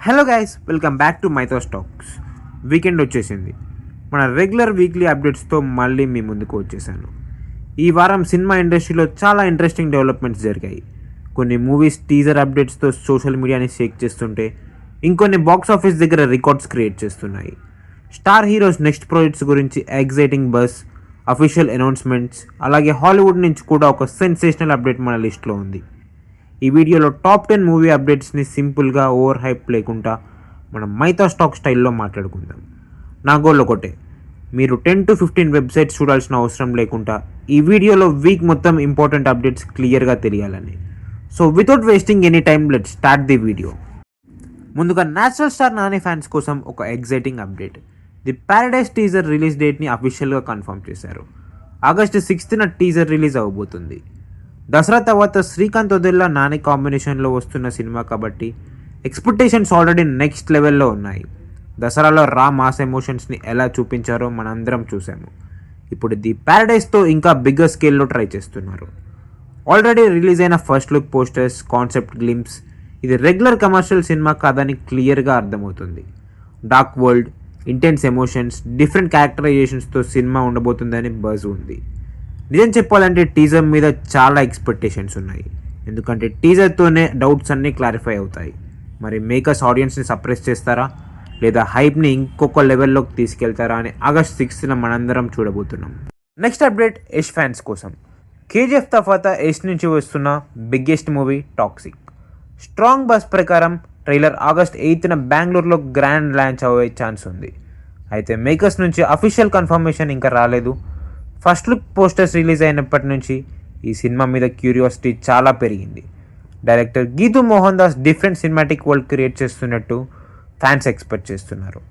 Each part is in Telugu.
Hello guys, welcome back to Mythos talks. Weekend వచ్చేసింది. మన రెగ్యులర్ వీక్లీ అప్డేట్స్తో మళ్ళీ మీ ముందుకు వచ్చేసాను. ఈ వారం సినిమా ఇండస్ట్రీలో చాలా ఇంట్రెస్టింగ్ డెవలప్మెంట్స్ జరిగాయి. కొన్ని మూవీస్ టీజర్ అప్డేట్స్తో సోషల్ మీడియాని షేక్ చేస్తుంటే, ఇంకొన్ని బాక్స్ ఆఫీస్ దగ్గర రికార్డ్స్ క్రియేట్ చేస్తున్నాయి. స్టార్ హీరోస్ నెక్స్ట్ ప్రాజెక్ట్స్ గురించి ఎగ్జైటింగ్ బస్, అఫీషియల్ అనౌన్స్మెంట్స్, అలాగే హాలీవుడ్ నుంచి కూడా ఒక సెన్సేషనల్ అప్డేట్ మన లిస్ట్లో ఉంది. ఈ వీడియోలో టాప్ 10 మూవీ అప్డేట్స్ని సింపుల్గా ఓవర్ హైప్ లేకుండా మనం మైథాస్ టాక్ స్టైల్లో మాట్లాడుకుందాం. నా గోల్ ఒకటే, మీరు 10 to 15 వెబ్సైట్స్ చూడాల్సిన అవసరం లేకుండా ఈ వీడియోలో వీక్ మొత్తం ఇంపార్టెంట్ అప్డేట్స్ క్లియర్గా తెలియాలని. So without wasting any time, let start the video. ముందుగా నేచురల్ స్టార్ నాని ఫ్యాన్స్ కోసం ఒక exciting update. The Paradise teaser release డేట్ని అఫీషియల్గా కన్ఫర్మ్ చేశారు. ఆగస్టు 6th టీజర్ రిలీజ్ అవబోతుంది. దసరా తర్వాత శ్రీకాంత్ వదిల్లా నాని కాంబినేషన్లో వస్తున్న సినిమా కాబట్టి ఎక్స్పెక్టేషన్స్ ఆల్రెడీ నెక్స్ట్ లెవెల్లో ఉన్నాయి. దసరాలో రా మాస్ ఎమోషన్స్ని ఎలా చూపించారో మనందరం చూసాము. ఇప్పుడు ది ప్యారడైజ్తో ఇంకా బిగ్గర్ స్కేల్లో ట్రై చేస్తున్నారు. ఆల్రెడీ రిలీజ్ అయిన first look posters, concept glimpse ఇది రెగ్యులర్ కమర్షియల్ సినిమా కాదని క్లియర్గా అర్థమవుతుంది. Dark world, intense emotions, different క్యారెక్టరైజేషన్స్తో సినిమా ఉండబోతుందని బజ్ ఉంది. నిజం చెప్పాలంటే టీజర్ మీద చాలా ఎక్స్పెక్టేషన్స్ ఉన్నాయి. ఎందుకంటే టీజర్తోనే డౌట్స్ అన్నీ క్లారిఫై అవుతాయి. మరి మేకర్స్ ఆడియన్స్ని సప్రెస్ చేస్తారా లేదా హైప్ని ఇంకొక లెవెల్లోకి తీసుకెళ్తారా అని ఆగస్ట్ 6th మనందరం చూడబోతున్నాం. నెక్స్ట్ అప్డేట్ యష్ ఫ్యాన్స్ కోసం. కేజీఎఫ్ తర్వాత యష్ నుంచి వస్తున్న biggest movie toxic. Strong bus ప్రకారం ట్రైలర్ ఆగస్ట్ 8th బెంగళూరులో గ్రాండ్ లాంచ్ అయ్యే ఛాన్స్ ఉంది. అయితే మేకర్స్ నుంచి అఫీషియల్ కన్ఫర్మేషన్ ఇంకా రాలేదు. ఫస్ట్ లుక్ పోస్టర్స్ రిలీజ్ అయినప్పటి నుంచి ఈ సినిమా మీద క్యూరియాసిటీ చాలా పెరిగింది. Director Geethu Mohan Das different cinematic world create చేస్తున్నట్టు ఫ్యాన్స్ ఎక్స్పెక్ట్ చేస్తున్నారు.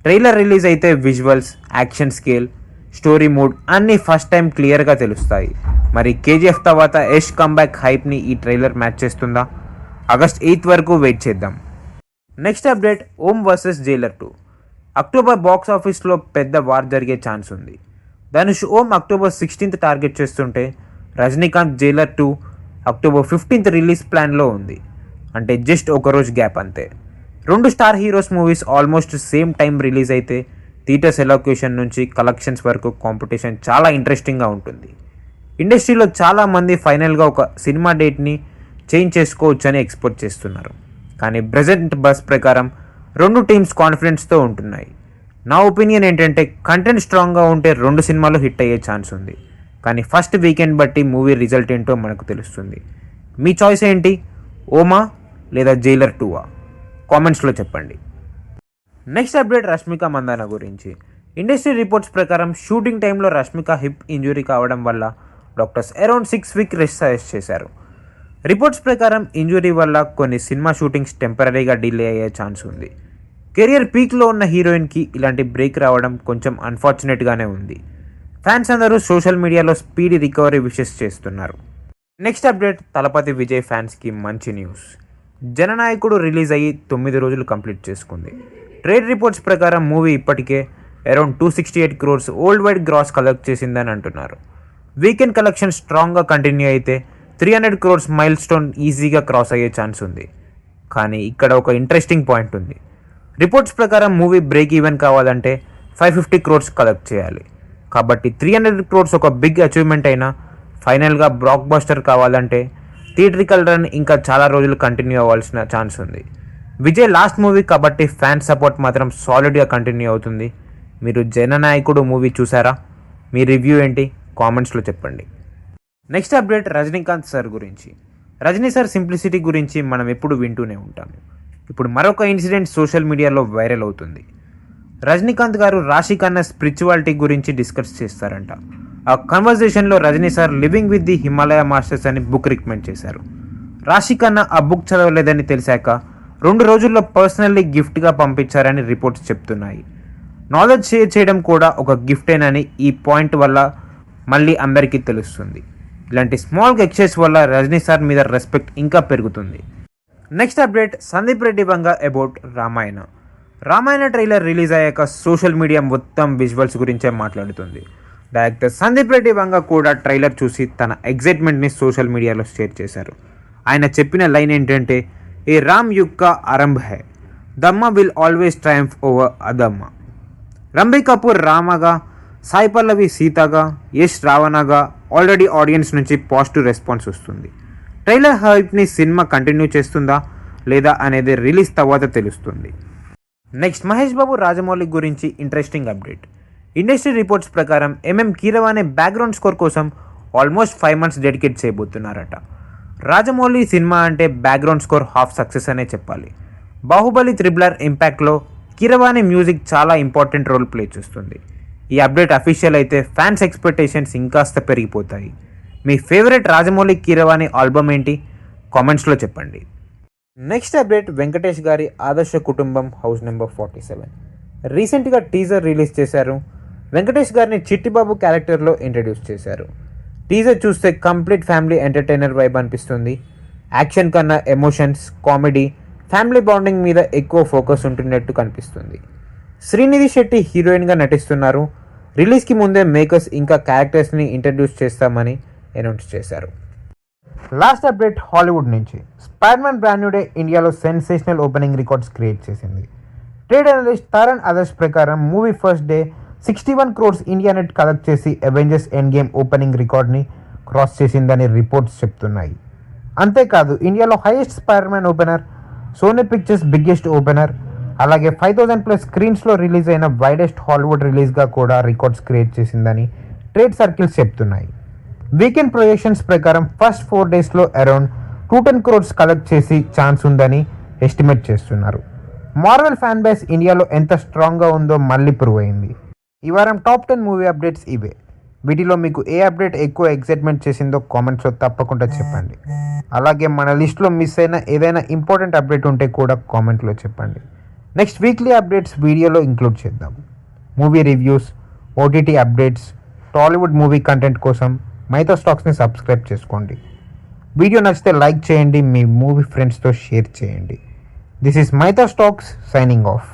ట్రైలర్ రిలీజ్ అయితే visuals, action scale, story mood అన్నీ ఫస్ట్ టైం క్లియర్గా తెలుస్తాయి. మరి కేజీఎఫ్ తర్వాత యష్ కంబ్యాక్ హైప్ని ఈ ట్రైలర్ మ్యాచ్ చేస్తుందా? ఆగస్ట్ 8th వరకు వెయిట్ చేద్దాం. నెక్స్ట్ అప్డేట్, ఓం వర్సెస్ జైలర్ 2. అక్టోబర్ బాక్స్ ఆఫీస్లో పెద్ద వార్ జరిగే ఛాన్స్ ఉంది. ధనుష్ ఓం అక్టోబర్ 16th టార్గెట్ చేస్తుంటే, Rajinikanth Jailer 2 October 15th release ప్లాన్లో ఉంది. అంటే జస్ట్ ఒకరోజు గ్యాప్ అంతే. రెండు star heroes movies almost same time release అయితే థియేటర్స్ ఎలొకేషన్ నుంచి కలెక్షన్స్ వరకు కాంపిటీషన్ చాలా ఇంట్రెస్టింగ్గా ఉంటుంది. ఇండస్ట్రీలో చాలామంది ఫైనల్గా ఒక సినిమా డేట్ని చేంజ్ చేసుకోవచ్చని ఎక్స్పెక్ట్ చేస్తున్నారు. కానీ ప్రెజెంట్ బస్ ప్రకారం రెండు టీమ్స్ కాన్ఫిడెన్స్తో ఉంటున్నాయి. నా ఒపీనియన్ ఏంటంటే కంటెంట్ స్ట్రాంగ్గా ఉంటే రెండు సినిమాలు హిట్ అయ్యే ఛాన్స్ ఉంది. కానీ ఫస్ట్ వీకెండ్ బట్టి మూవీ రిజల్ట్ ఏంటో మనకు తెలుస్తుంది. మీ చాయిస్ ఏంటి? ఓమా లేదా జైలర్ 2? కామెంట్స్లో చెప్పండి. నెక్స్ట్ అప్డేట్, రష్మిక మందాన గురించి. ఇండస్ట్రీ రిపోర్ట్స్ ప్రకారం షూటింగ్ టైంలో రష్మిక హిప్ ఇంజురీ కావడం వల్ల doctors around 6 weeks rest suggest చేశారు. రిపోర్ట్స్ ప్రకారం ఇంజురీ వల్ల కొన్ని సినిమా షూటింగ్స్ టెంపరీగా డిలే అయ్యే ఛాన్స్ ఉంది. కెరియర్ పీక్లో ఉన్న హీరోయిన్కి ఇలాంటి బ్రేక్ రావడం కొంచెం అన్ఫార్చునేట్గానే ఉంది. ఫ్యాన్స్ అందరూ సోషల్ మీడియాలో స్పీడ్ రికవరీ విషెస్ చేస్తున్నారు. నెక్స్ట్ అప్డేట్, తలపతి విజయ్ ఫ్యాన్స్కి మంచి న్యూస్. జననాయకుడు రిలీజ్ అయ్యి 9 రోజులు కంప్లీట్ చేసుకుంది. ట్రేడ్ రిపోర్ట్స్ ప్రకారం మూవీ ఇప్పటికే around 268 crores world wide gross collect చేసిందని అంటున్నారు. వీకెండ్ కలెక్షన్ స్ట్రాంగ్గా కంటిన్యూ అయితే 300 crores మైల్ స్టోన్ ఈజీగా క్రాస్ అయ్యే ఛాన్స్ ఉంది. కానీ ఇక్కడ ఒక ఇంట్రెస్టింగ్ పాయింట్ ఉంది. రిపోర్ట్స్ ప్రకారం మూవీ బ్రేక్ ఈవెన్ కావాలంటే 550 crores కలెక్ట్ చేయాలి. కాబట్టి 300 crores ఒక బిగ్ అచీవ్మెంట్ అయినా ఫైనల్గా బ్లాక్ బస్టర్ కావాలంటే థియేట్రికల్ రన్ ఇంకా చాలా రోజులు కంటిన్యూ అవ్వాల్సిన ఛాన్స్ ఉంది. విజయ్ లాస్ట్ మూవీ కాబట్టి ఫ్యాన్స్ సపోర్ట్ మాత్రం సాలిడ్గా కంటిన్యూ అవుతుంది. మీరు జననాయకుడు మూవీ చూసారా? మీ రివ్యూ ఏంటి? కామెంట్స్లో చెప్పండి. నెక్స్ట్ అప్డేట్, రజనీకాంత్ సార్ గురించి. రజనీ సార్ సింప్లిసిటీ గురించి మనం ఎప్పుడు వింటూనే ఉంటాము. ఇప్పుడు మరొక ఇన్సిడెంట్ సోషల్ మీడియాలో వైరల్ అవుతుంది. రజనీకాంత్ గారు రాశి ఖన్నా స్పిరిచువాలిటీ గురించి డిస్కస్ చేస్తారంట. ఆ కన్వర్జేషన్లో Rajini sir living with the Himalaya masters అని బుక్ రికమెండ్ చేశారు. రాశి ఖన్నా ఆ బుక్ చదవలేదని తెలిసాక 2 రోజుల్లో పర్సనల్లీ గిఫ్ట్గా పంపించారని రిపోర్ట్స్ చెప్తున్నాయి. నాలెడ్జ్ షేర్ చేయడం కూడా ఒక గిఫ్టేనని ఈ పాయింట్ వల్ల మళ్ళీ అందరికీ తెలుస్తుంది. ఇలాంటి స్మాల్ గెస్చర్స్ వల్ల రజనీ సార్ మీద రెస్పెక్ట్ ఇంకా పెరుగుతుంది. Next update, Sandeep Reddy Vanga about Ramayana trailer release అయ్యాక సోషల్ మీడియా మొత్తం విజువల్స్ గురించే మాట్లాడుతుంది. డైరెక్టర్ సందీప్ రెడ్డి వంగ కూడా ట్రైలర్ చూసి తన ఎగ్జైట్మెంట్ని సోషల్ మీడియాలో షేర్ చేశారు. ఆయన చెప్పిన లైన్ ఏంటంటే, ఏ రామ్ యుగ్ కా ఆరంభ్ హై, dharma will always triumph over adharma. Ranbir Kapoor రామగా, సాయి పల్లవి సీతగా, యష్ రావణగా ఆల్రెడీ ఆడియన్స్ నుంచి పాజిటివ్ రెస్పాన్స్ వస్తుంది. ట్రైలర్ హైప్ని సినిమా కంటిన్యూ చేస్తుందా లేదా అనేది రిలీజ్ తర్వాత తెలుస్తుంది. నెక్స్ట్ మహేష్ బాబు రాజమౌళి గురించి ఇంట్రెస్టింగ్ అప్డేట్. ఇండస్ట్రీ రిపోర్ట్స్ ప్రకారం కీరవాణి బ్యాక్గ్రౌండ్ స్కోర్ కోసం ఆల్మోస్ట్ 5 months డెడికేట్ చేయబోతున్నారట. రాజమౌళి సినిమా అంటే బ్యాక్గ్రౌండ్ స్కోర్ హాఫ్ సక్సెస్ అనే చెప్పాలి. బాహుబలి త్రిబులర్ ఇంపాక్ట్లో కీరవాణి మ్యూజిక్ చాలా ఇంపార్టెంట్ రోల్ ప్లే చేస్తుంది. ఈ అప్డేట్ అఫీషియల్ అయితే ఫ్యాన్స్ ఎక్స్పెక్టేషన్స్ ఇంకాస్త పెరిగిపోతాయి. మీ ఫేవరెట్ రాజమౌళి కీరవాణి ఆల్బమ్ ఏంటి? కామెంట్స్లో చెప్పండి. నెక్స్ట్ అప్డేట్ వెంకటేష్ గారి ఆదర్శ కుటుంబం హౌస్ నెంబర్ 47. రీసెంట్గా టీజర్ రిలీజ్ చేశారు. వెంకటేష్ గారిని చిట్టిబాబు క్యారెక్టర్లో ఇంట్రడ్యూస్ చేశారు. టీజర్ చూస్తే కంప్లీట్ ఫ్యామిలీ ఎంటర్టైనర్ వైబ్ అనిపిస్తుంది. యాక్షన్ కన్నా ఎమోషన్స్, కామెడీ, ఫ్యామిలీ బాండింగ్ మీద ఎక్కువ ఫోకస్ ఉంటున్నట్టు కనిపిస్తుంది. శ్రీనిధి శెట్టి హీరోయిన్గా నటిస్తున్నారు. రిలీజ్కి ముందే మేకర్స్ ఇంకా క్యారెక్టర్స్ని ఇంట్రడ్యూస్ చేస్తామని అనౌన్స్ చేశారు. లాస్ట్ అప్డేట్ హాలీవుడ్ నుంచి. స్పైడర్-మ్యాన్ బ్రాండ్ న్యూ డే ఇండియాలో సెన్సేషనల్ ఓపెనింగ్ రికార్డ్స్ క్రియేట్ చేసింది. ట్రేడ్ అనలిస్ట్ తారన్ అదర్స్ ప్రకారం movie first day 61 crores India net collect చేసి అవెంజర్స్ ఎండ్ గేమ్ ఓపెనింగ్ రికార్డ్ని క్రాస్ చేసిందని రిపోర్ట్స్ చెప్తున్నాయి. అంతేకాదు ఇండియాలో highest Spider Man opener, Sony Pictures biggest opener, అలాగే 5,000+ స్క్రీన్స్లో రిలీజ్ అయిన వైడెస్ట్ హాలీవుడ్ రిలీజ్గా కూడా రికార్డ్స్ క్రియేట్ చేసిందని ట్రేడ్ సర్కిల్స్ చెప్తున్నాయి. వీకెండ్ ప్రొజెక్షన్స్ ప్రకారం ఫస్ట్ 4 daysలో అరౌండ్ 210 crores కలెక్ట్ చేసి ఛాన్స్ ఉందని ఎస్టిమేట్ చేస్తున్నారు. మార్వెల్ ఫ్యాన్ బేస్ ఇండియాలో ఎంత స్ట్రాంగ్గా ఉందో మళ్ళీ ప్రూవ్ అయింది. ఈ వారం టాప్ 10 మూవీ అప్డేట్స్ ఇవే. వీటిలో మీకు ఏ అప్డేట్ ఎక్కువ ఎక్సైట్మెంట్ చేసిందో కామెంట్స్లో తప్పకుండా చెప్పండి. అలాగే మన లిస్ట్లో మిస్ అయిన ఏదైనా ఇంపార్టెంట్ అప్డేట్ ఉంటే కూడా కామెంట్లో చెప్పండి. నెక్స్ట్ వీక్లీ అప్డేట్స్ వీడియోలో ఇంక్లూడ్ చేద్దాం. Movie reviews, OTT updates, Tollywood movie content కోసం మైథాస్ టాక్స్ని సబ్స్క్రైబ్ చేసుకోండి. వీడియో నచ్చితే లైక్ చేయండి, మీ మూవీ ఫ్రెండ్స్తో షేర్ చేయండి. This is Mythos talks signing of.